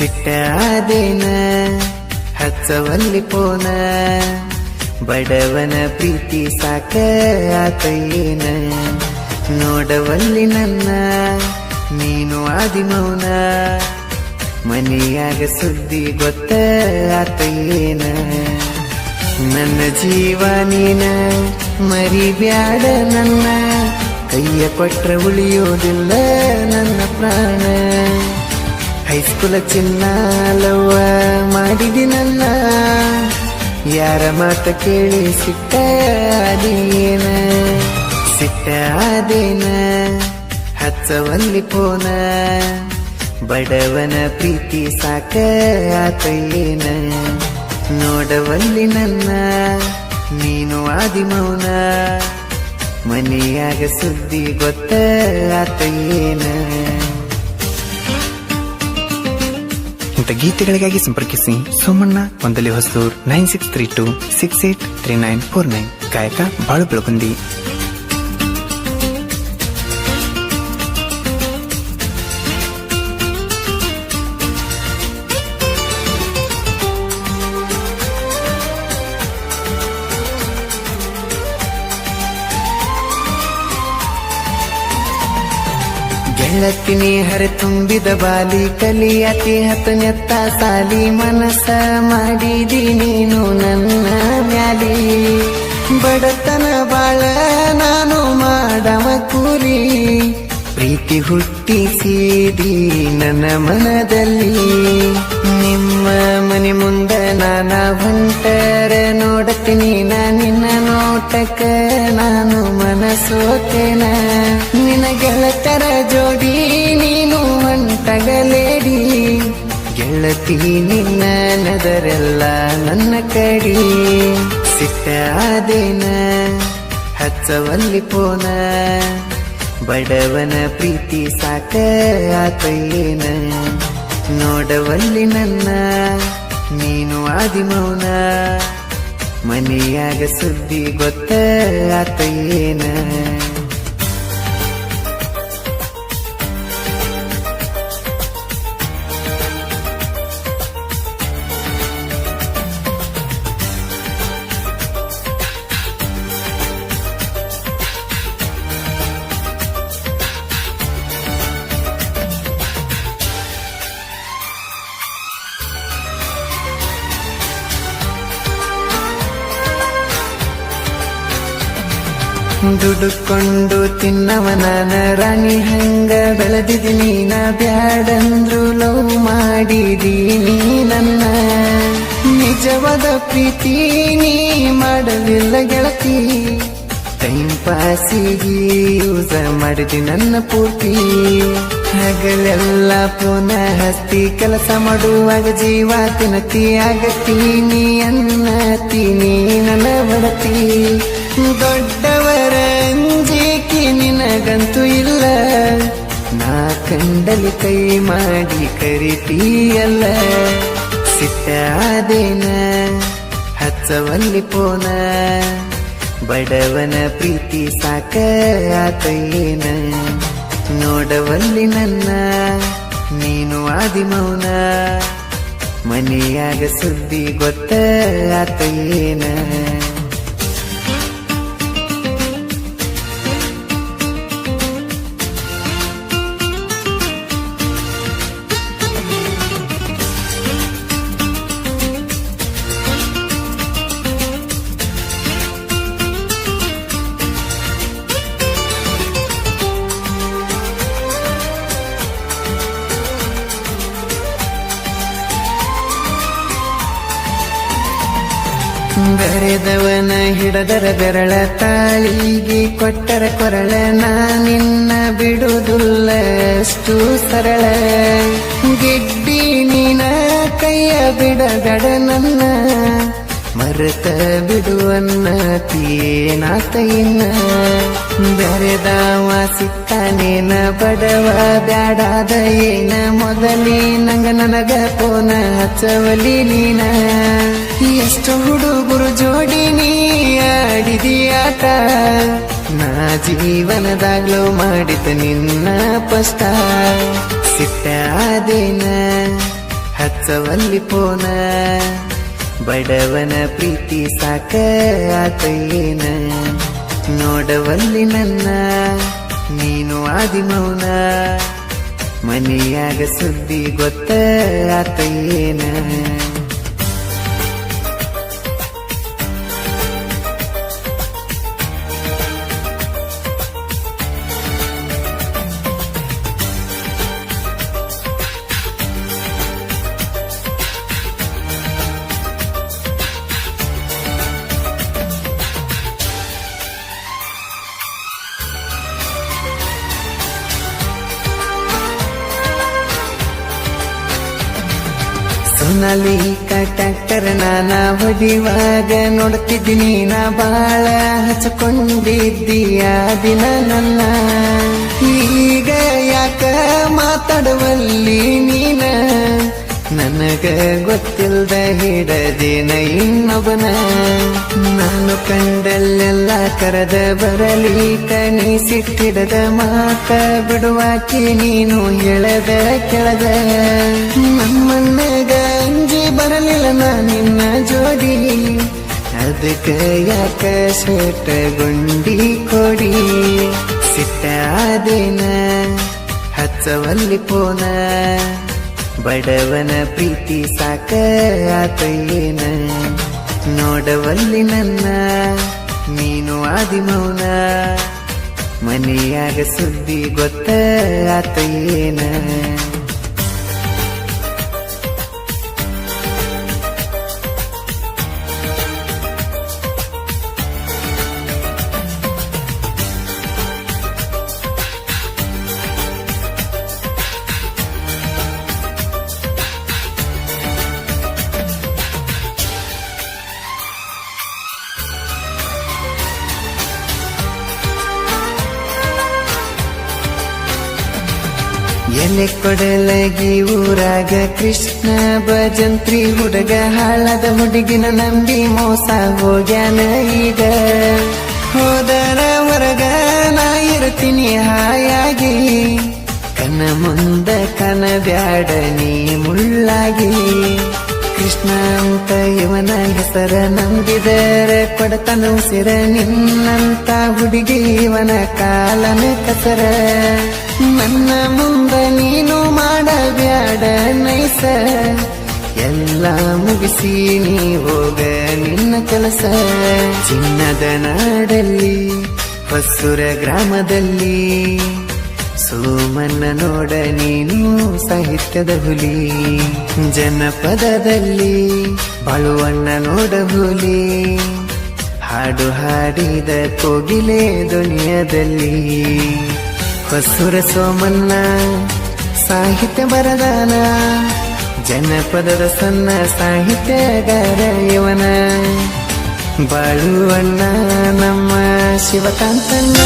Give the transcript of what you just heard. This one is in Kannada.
ಸಿಟ್ಟಾದೇನ ಹಚ್ಚವಲ್ಲಿ ಪೋನ ಬಡವನ ಪ್ರೀತಿ ಸಾಕ ಆತೇನ ನೋಡವಲ್ಲಿ ನನ್ನ ನೀನು ಆದಿಮೌನ ಮನೆಯಾಗ ಸುದ್ದಿ ಗೊತ್ತ ಆತೇನ ನನ್ನ ಜೀವ ನೀನ ಮರಿಬ್ಯಾಡ ನನ್ನ ಕೈಯ ಕೊಟ್ರ ಉಳಿಯೋದಿಲ್ಲ ನನ್ನ ಪ್ರಾಣ ಹೈಸ್ಕೂಲ ಚಿನ್ನ ಲವ್ವ ಮಾಡಿದಿ ನನ್ನ ಯಾರ ಮಾತ ಕೇಳಿ ಸಿಟ್ಟಾದೇನ ಸಿಟ್ಟಾದೇನ ಹಚ್ಚವಲ್ಲಿ ಪೋನ ಬಡವನ ಪ್ರೀತಿ ಸಾಕ ಆತೇನ ನೋಡವಲ್ಲಿ ನನ್ನ ನೀನು ಆದಿಮೌನ ಮನೆಯಾಗ ಸುದ್ದಿ ಗೊತ್ತ ಆತೇನ. ಇಂಥ ಗೀತೆಗಳಿಗಾಗಿ ಸಂಪರ್ಕಿಸಿ ಸೋಮಣ್ಣ ಒಂದಲಿ ಹೊಸೂರ್ 9632683949 ಗಾಯಕ ಬಾಳು ಬೆಳಗುಂದಿ. ಗೆಳತಿನಿ ಹರ ತುಂಬಿದ ಬಾಲಿ ಕಲಿಯತಿ ಹತ್ತನೆತ್ತ ಸಾಲಿ ಮನಸ್ಸ ಮಾಡಿದಿ ನೀನು ನನ್ನ ಮ್ಯಾಲಿ ಬಡತನ ಬಾಳ ನಾನು ಮಾಡವ ಕೂಲಿ ಪ್ರೀತಿ ಹುಟ್ಟಿಸಿದಿ ನನ್ನ ಮನದಲ್ಲಿ ನಿಮ್ಮ ಮನೆ ಮುಂದ ನಾನ ಹೊಂಟರ ನೋಡತೀನಿ ನಿನ್ನ ನೋಟಕ ನಾನು ಮನಸೋತೇನ ನಿನ್ನ ಗೆಳತರ ಜೋಡಿ ನೀನು ಹೊಂಟಗಲೇಡಿ ಗೆಳತಿ ನಿನ್ನ ನದರೆಲ್ಲ ನನ್ನ ಕಡಿ ಸಿಟ್ಟಾದೇನ ಹಚ್ಚವಲ್ಲಿ ಪೋನ ಬಡವನ ಪ್ರೀತಿ ಸಾಕ ಆತೇನ ನೋಡವಲ್ಲಿ ನನ್ನ ನೀನು ಆದಿಮೌನ ಮನೆಯಾಗ ಸುದ್ದಿ ಗೊತ್ತ ಆತೇನ. ದುಡುಕೊಂಡು ತಿನ್ನವನ ರಾಣಿ ಹಂಗ ಬೆಳೆದಿದ್ದೀನಿ ನಾ ಬ್ಯಾಡಂದ್ರು ಲವ್ ಮಾಡಿದೀನಿ ನನ್ನ ನಿಜವಾದ ಪ್ರೀತಿ ನೀ ಮಾಡಲಿಲ್ಲ ಗೆಳತಿ ಟೈಮ್ ಪಾಸಿಗೆ ಯೂಸ ಮಾಡಿದಿ ನನ್ನ ಪೂರ್ತಿ ಹಗಲೆಲ್ಲ ಪುನಃ ಹಸ್ತಿ ಕೆಲಸ ಮಾಡುವಾಗ ಜೀವ ತಿನ್ನತಿ ಆಗತ್ತೀನಿ ಅನ್ನತೀನಿ ನನ್ನ ಬಡತಿ ದೊಡ್ಡವರ ಅಂಜಿಕೆ ನಿನಗಂತೂ ಇಲ್ಲ ನಾ ಕಂಡಲಿ ಕೈ ಮಾಡಿ ಕರಿತೀಯಲ್ಲ ಸಿಟ್ಟಾದೇನ ಹಚ್ಚವಲ್ಲಿ ಪೋನ ಬಡವನ ಪ್ರೀತಿ ಸಾಕ ಆತೇನ ನೋಡವಲ್ಲಿ ನನ್ನ ನೀನು ಆದಿಮೌನ ಮನೆಯಾಗ ಸುದ್ದಿ ಗೊತ್ತ ಆತೇನ. ಬೆರೆದವನ ಹಿಡದರ ಬೆರಳ ತಾಳಿಗೆ ಕೊಟ್ಟರ ಕೊರಳ ನಾನಿನ್ನ ಬಿಡುವುದಿಲ್ಲ ಅಷ್ಟು ಸರಳ ಗೆಡ್ಡಿ ನೀನ ಕೈಯ ಬಿಡಗಡ ನನ್ನ ಮರೆತ ಬಿಡುವನ್ನತೀನಾತ ಇನ್ನ ಬೆರೆದವ ಸಿಕ್ಕಾನೇನ ಬಡವ ಬ್ಯಾಡಾದ ಏನ ಮೊದಲೇ ನಂಗ ನನಗ ಪೋನ ಹಚ್ಚವಲಿ ನೀನ ಎಷ್ಟು ಹುಡುಗರು ಜೋಡಿ ನೀ ಆಡಿದಿ ಆಟ ನಾ ಜೀವನದಾಗ್ಲೂ ಮಾಡಿದ ನಿನ್ನ ಪಸ್ತ ಸಿಟ್ಟಾದೇನ ಹಚ್ಚವಲ್ಲಿ ಪೋನ ಬಡವನ ಪ್ರೀತಿ ಸಾಕ ಆತೇನ ನೋಡವಲ್ಲಿ ನನ್ನ ನೀನು ಆದಿಮೌನ ಮನೆಯಾಗ ಸುದ್ದಿ ಗೊತ್ತ ಆತೇನ ಸೊನಾಲಿ ಟ್ರ್ಯಾಕ್ಟರ್ ನಾನ ಹೊಡಿವಾಗ ನೋಡ್ತಿದ್ದೀನಿ ನಾ ಬಾಳ ಹಚ್ಕೊಂಡಿದ್ದೀಯ ದಿನ ನನ್ನ ಈಗ ಯಾಕ ಮಾತಾಡುವಲ್ಲಿ ನೀನ ನನಗ ಗೊತ್ತಿಲ್ದ ಹಿಡದೇನ ಇನ್ನೊಬ್ಬನ ನಾನು ಕಂಡಲ್ಲೆಲ್ಲ ಕರೆದ ಬರಲಿ ಕಣಿಸಿಟ್ಟಿಡದ ಮಾತ ಬಿಡುವಾಕಿ ನೀನು ಹೇಳದ ಕೆಳದ ನಮ್ಮನ್ನಗ ಅಂಜಿ ಬರಲಿಲ್ಲ ನಾ ನಿನ್ನ ಜೋಡಿ ಅದಕ್ಕ ಯಾಕ ಶೇಟಗೊಂಡಿ ಕೊಡಿ ಸಿಟ್ಟಾದೇನ ಹಚ್ಚವಲ್ಲಿ ಪೋನ ಬಡವನ ಪ್ರೀತಿ ಸಾಕ ಆತೇನ ನೋಡವಲ್ಲಿ ನನ್ನ ನೀನು ಆದಿಮೌನ ಮನೆಯಾಗ ಸುದ್ದಿ ಗೊತ್ತ ಆತೇನ ಎಲೆ ಕೊಡಲಗಿ ಊರಾಗ ಕೃಷ್ಣ ಭಜಂತ್ರಿ ಹುಡುಗ ಹಾಳದ ಹುಡುಗಿನ ನಂಬಿ ಮೋಸ ಹೋಗ್ಯಾನ ಈಗ ಹೋದರ ಹೊರಗ ನಾ ಇರ್ತೀನಿ ಹಾಯಾಗಿ ಕನ ಮುಂದ ಕನ ಬ್ಯಾಡ ನೀ ಮುಳ್ಳಾಗಿ ಕೃಷ್ಣ ಅಂತ ಇವನ ಹೆಸರ ನಂಬಿದರ ಕೊಡತನ ಉಸಿರ ನಿನ್ನಂತ ಹುಡುಗಿ ಇವನ ಕಾಲನ ಕಸರ ನನ್ನ ಮುಂದ ನೀನು ಮಾಡಬ್ಯಾಡ ನೈಸ ಎಲ್ಲ ಮುಗಿಸಿ ನೀ ಹೋಗ ನಿನ್ನ ಕೆಲಸ ಚಿನ್ನದ ನಾಡಲ್ಲಿ ಹೊಸೂರ ಗ್ರಾಮದಲ್ಲಿ ಸೋಮನ್ನ ನೋಡ ನೀನು ಸಾಹಿತ್ಯದ ಹುಲಿ ಜನಪದದಲ್ಲಿ ಬಾಳುವಣ್ಣ ನೋಡ ಹುಲಿ ಹಾಡು ಹಾಡಿದ ಕೋಗಿಲೆ ದುನಿಯದಲ್ಲಿ ಹೊಸೂರ ಸೋಮನ್ನ ಸಾಹಿತ್ಯ ಬರದಾನ ಜನಪದದ ಸಣ್ಣ ಸಾಹಿತ್ಯಗಾರ ಇವನ ಬಾಳುವಣ್ಣ ನಮ್ಮ ಶಿವಕಾಂತಣ್ಣ